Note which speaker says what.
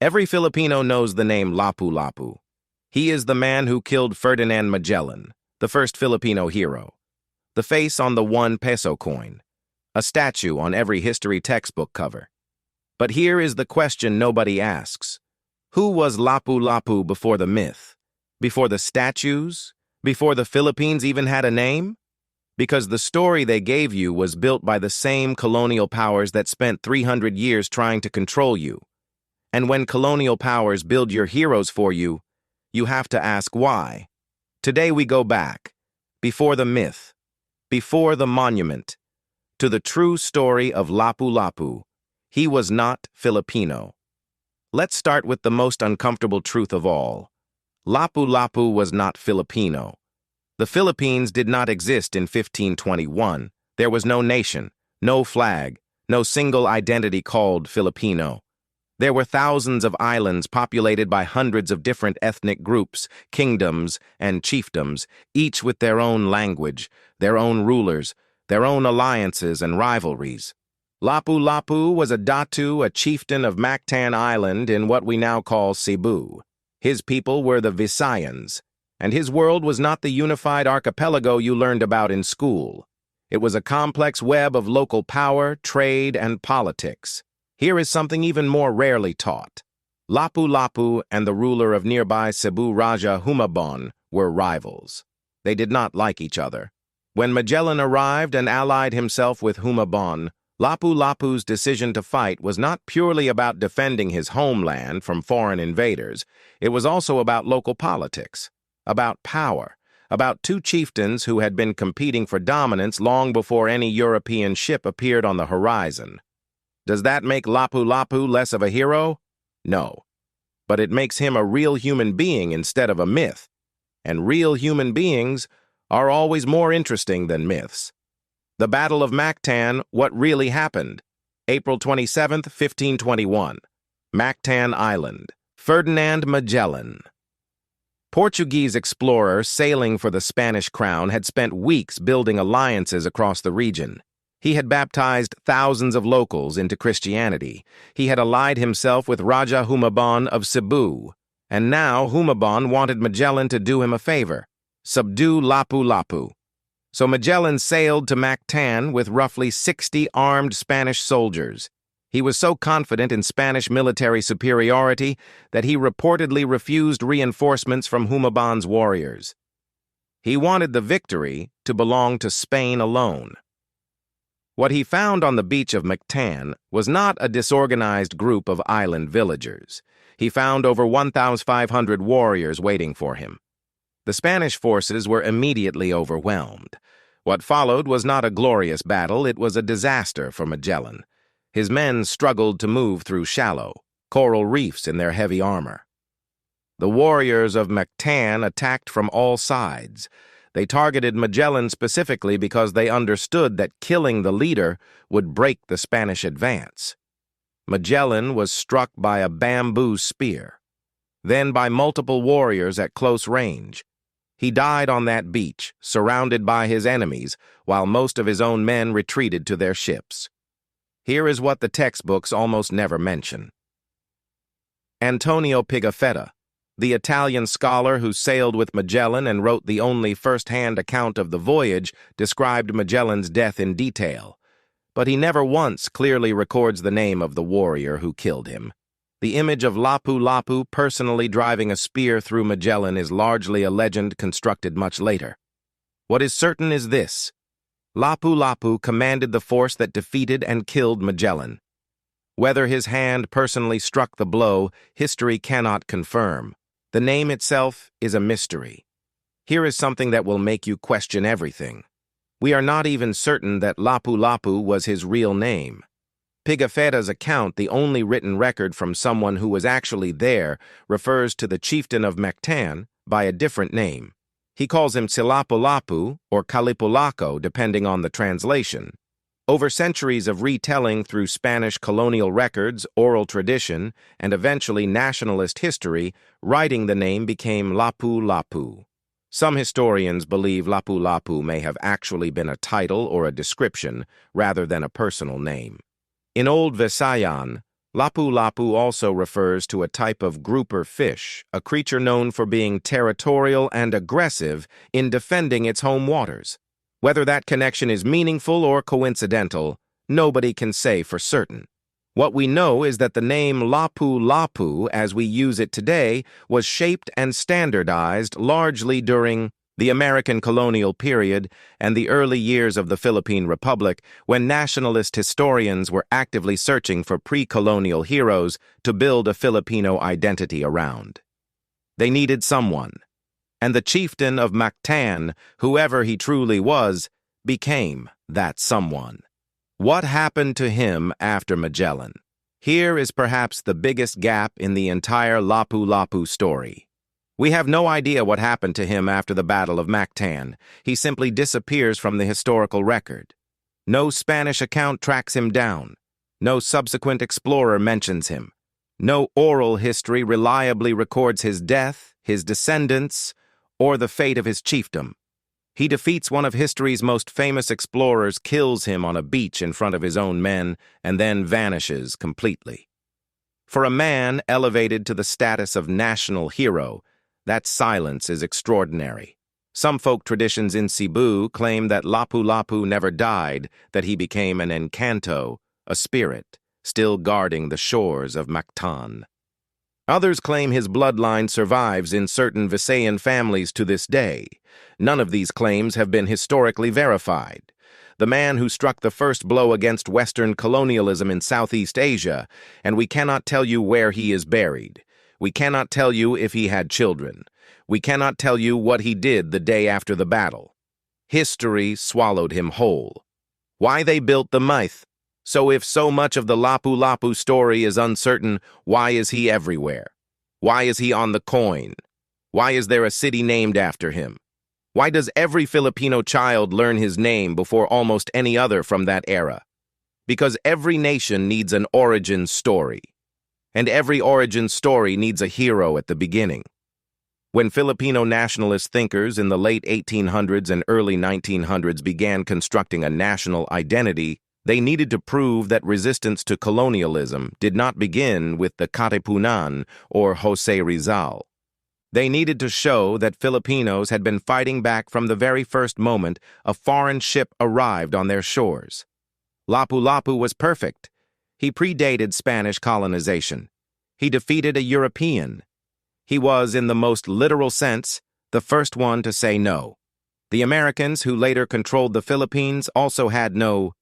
Speaker 1: Every Filipino knows the name Lapu-Lapu. He is the man who killed Ferdinand Magellan, the first Filipino hero. The face on the 1 peso coin. A statue on every history textbook cover. But here is the question nobody asks. Who was Lapu-Lapu before the myth? Before the statues? Before the Philippines even had a name? Because the story they gave you was built by the same colonial powers that spent 300 years trying to control you. And when colonial powers build your heroes for you, you have to ask why. Today we go back, before the myth, before the monument, to the true story of Lapu-Lapu. He was not Filipino. Let's start with the most uncomfortable truth of all. Lapu-Lapu was not Filipino. The Philippines did not exist in 1521. There was no nation, no flag, no single identity called Filipino. There were thousands of islands populated by hundreds of different ethnic groups, kingdoms, and chiefdoms, each with their own language, their own rulers, their own alliances and rivalries. Lapu-Lapu was a datu, a chieftain of Mactan Island in what we now call Cebu. His people were the Visayans, and his world was not the unified archipelago you learned about in school. It was a complex web of local power, trade, and politics. Here is something even more rarely taught. Lapu-Lapu and the ruler of nearby Cebu, Rajah Humabon, were rivals. They did not like each other. When Magellan arrived and allied himself with Humabon, Lapu-Lapu's decision to fight was not purely about defending his homeland from foreign invaders. It was also about local politics, about power, about two chieftains who had been competing for dominance long before any European ship appeared on the horizon. Does that make Lapu-Lapu less of a hero? No. But it makes him a real human being instead of a myth. And real human beings are always more interesting than myths. The Battle of Mactan, what really happened? April 27, 1521. Mactan Island. Ferdinand Magellan. Portuguese explorer sailing for the Spanish crown had spent weeks building alliances across the region. He had baptized thousands of locals into Christianity. He had allied himself with Rajah Humabon of Cebu. And now Humabon wanted Magellan to do him a favor, subdue Lapu-Lapu. So Magellan sailed to Mactan with roughly 60 armed Spanish soldiers. He was so confident in Spanish military superiority that he reportedly refused reinforcements from Humabon's warriors. He wanted the victory to belong to Spain alone. What he found on the beach of Mactan was not a disorganized group of island villagers. He found over 1,500 warriors waiting for him. The Spanish forces were immediately overwhelmed. What followed was not a glorious battle, it was a disaster for Magellan. His men struggled to move through shallow, coral reefs in their heavy armor. The warriors of Mactan attacked from all sides. They targeted Magellan specifically because they understood that killing the leader would break the Spanish advance. Magellan was struck by a bamboo spear, then by multiple warriors at close range. He died on that beach, surrounded by his enemies, while most of his own men retreated to their ships. Here is what the textbooks almost never mention. Antonio Pigafetta, the Italian scholar who sailed with Magellan and wrote the only first-hand account of the voyage, described Magellan's death in detail. But he never once clearly records the name of the warrior who killed him. The image of Lapu-Lapu personally driving a spear through Magellan is largely a legend constructed much later. What is certain is this: Lapu-Lapu commanded the force that defeated and killed Magellan. Whether his hand personally struck the blow, history cannot confirm. The name itself is a mystery. Here is something that will make you question everything. We are not even certain that Lapu-Lapu was his real name. Pigafetta's account, the only written record from someone who was actually there, refers to the chieftain of Mactan by a different name. He calls him Lapu-Lapu or Kalipulaco, depending on the translation. Over centuries of retelling through Spanish colonial records, oral tradition, and eventually nationalist history, writing the name became Lapu-Lapu. Some historians believe Lapu-Lapu may have actually been a title or a description rather than a personal name. In Old Visayan, Lapu-Lapu also refers to a type of grouper fish, a creature known for being territorial and aggressive in defending its home waters. Whether that connection is meaningful or coincidental, nobody can say for certain. What we know is that the name Lapu-Lapu, as we use it today, was shaped and standardized largely during the American colonial period and the early years of the Philippine Republic, when nationalist historians were actively searching for pre-colonial heroes to build a Filipino identity around. They needed someone, and the chieftain of Mactan, whoever he truly was, became that someone. What happened to him after Magellan? Here is perhaps the biggest gap in the entire Lapu-Lapu story. We have no idea what happened to him after the Battle of Mactan. He simply disappears from the historical record. No Spanish account tracks him down. No subsequent explorer mentions him. No oral history reliably records his death, his descendants, or the fate of his chiefdom. He defeats one of history's most famous explorers, kills him on a beach in front of his own men, and then vanishes completely. For a man elevated to the status of national hero, that silence is extraordinary. Some folk traditions in Cebu claim that Lapu-Lapu never died, that he became an encanto, a spirit, still guarding the shores of Mactan. Others claim his bloodline survives in certain Visayan families to this day. None of these claims have been historically verified. The man who struck the first blow against Western colonialism in Southeast Asia, and we cannot tell you where he is buried. We cannot tell you if he had children. We cannot tell you what he did the day after the battle. History swallowed him whole. Why they built the myth? So if so much of the Lapu-Lapu story is uncertain, why is he everywhere? Why is he on the coin? Why is there a city named after him? Why does every Filipino child learn his name before almost any other from that era? Because every nation needs an origin story. And every origin story needs a hero at the beginning. When Filipino nationalist thinkers in the late 1800s and early 1900s began constructing a national identity, they needed to prove that resistance to colonialism did not begin with the Katipunan or Jose Rizal. They needed to show that Filipinos had been fighting back from the very first moment a foreign ship arrived on their shores. Lapu-Lapu was perfect. He predated Spanish colonization. He defeated a European. He was, in the most literal sense, the first one to say no. The Americans who later controlled the Philippines also had no